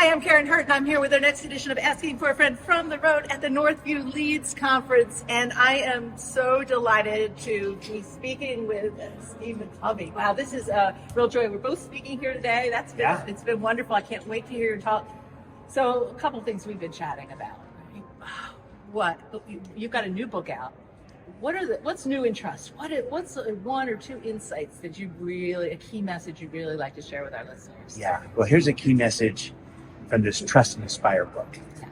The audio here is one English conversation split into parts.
Hi, I'm Karen Hurt, and I'm here with our next edition of Asking for a Friend from the Road at the Northview LEADS Conference. And I am so delighted to be speaking with Stephen Covey. Wow, this is a real joy. We're both speaking here today. It's been wonderful. I can't wait to hear your talk. So a couple things we've been chatting about. What? You've got a new book out. What's new in trust? What's one or two insights that a key message you'd really like to share with our listeners? Yeah, well, here's a key message from this Trust and Inspire book. Yeah.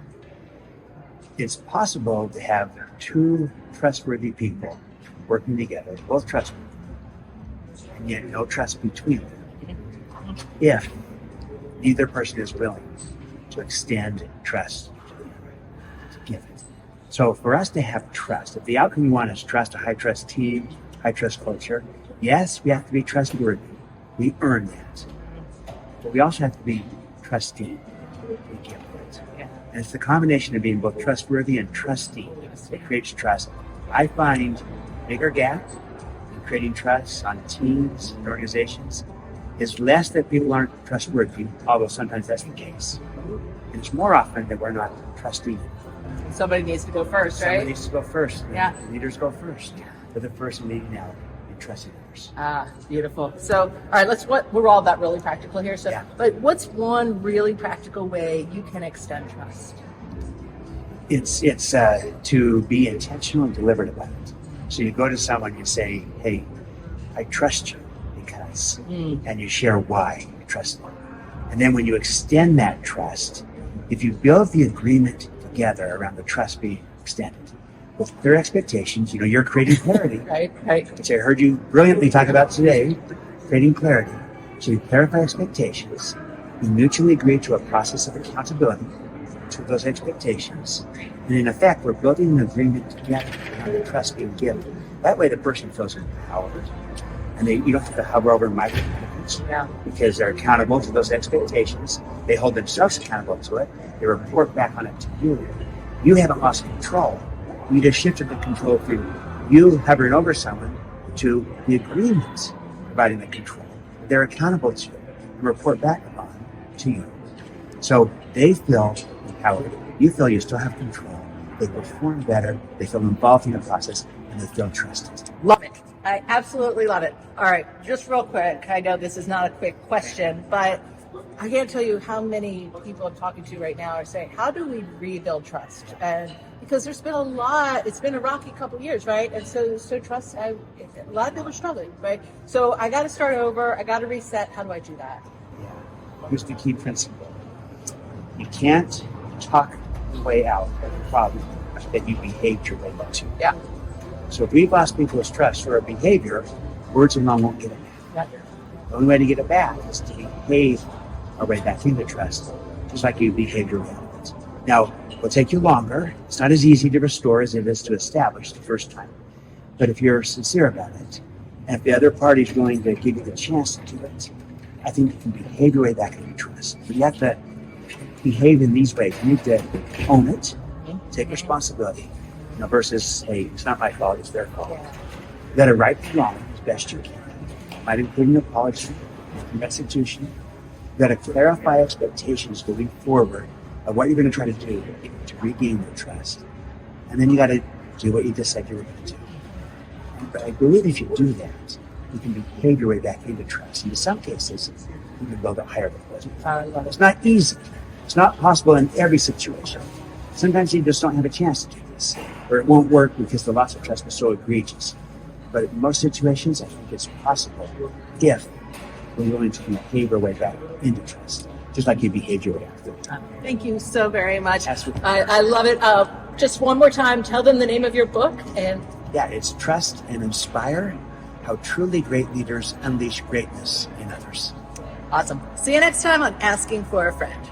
It's possible to have two trustworthy people working together, both trustworthy, and yet no trust between them, if neither person is willing to extend trust to the other, to give it. So for us to have trust, if the outcome we want is trust, a high trust team, high trust culture, yes, we have to be trustworthy. We earn that. But we also have to be trusting. We give it. Yeah. And it's the combination of being both trustworthy and trusting that creates trust. I find bigger gap in creating trust on teams and organizations is less that people aren't trustworthy, although sometimes that's the case. And it's more often that we're not trusting. Somebody needs to go first, right? Somebody needs to go first. Yeah. Leaders go first. We're the first in leading out and trusting others. Beautiful. So, all right, we're all about really practical here. So, yeah. But what's one really practical way you can extend trust? It's to be intentional and deliberate about it. So you go to someone, you say, hey, I trust you because, and you share why you trust them. And then when you extend that trust, if you build the agreement together around the trust being extended with clear expectations, you're creating clarity. Right. Which I heard you brilliantly talk about today, creating clarity. So you clarify expectations, you mutually agree to a process of accountability to those expectations, and in effect, we're building an agreement together around the trust being given. That way the person feels empowered, and you don't have to hover over micromanagement because they're accountable to those expectations. They hold themselves accountable to it. They report back on it to you. You haven't lost control. You just shifted the control from you hovering over someone to the agreement providing the control. They're accountable to and report back on to you. So they feel empowered. You feel you still have control. They perform better. They feel involved in the process, and they feel trusted. Love it. I absolutely love it. All right, just real quick. I know this is not a quick question, but I can't tell you how many people I'm talking to right now are saying, how do we rebuild trust? And because there's been it's been a rocky couple of years, right? And so trust, a lot of people are struggling, right? So I got to start over. I got to reset. How do I do that? Yeah. Here's the key principle. You can't talk your way out of the problem that you behaved your way into. Yeah. So if we've lost people's trust for our behavior, words alone won't get it back. Yeah. The only way to get it back is to behave our way back into trust, just like you behave your way out of it. Now, it'll take you longer. It's not as easy to restore as it is to establish the first time. But if you're sincere about it, and if the other party is willing to give you the chance to do it, I think you can behave your way back into trust. But you have to behave in these ways. You need to own it, take responsibility, versus, hey, it's not my fault, it's their fault. You got to right the wrong as best you can. Might include an apology, restitution. You got to clarify expectations going forward of what you're going to try to do to regain the trust. And then you got to do what you just said you were going to do. But I believe if you do that, you can behave your way back into trust. And in some cases, you can build it higher than it was. It's not easy. It's not possible in every situation. Sometimes you just don't have a chance to do this, or it won't work because the loss of trust is so egregious. But in most situations, I think it's possible if we're willing to behave our way back into trust, just like you behaved your way out through time. Thank you so very much. I love it. Just one more time, tell them the name of your book. Yeah, it's Trust and Inspire, How Truly Great Leaders Unleash Greatness in Others. Awesome. See you next time on Asking for a Friend.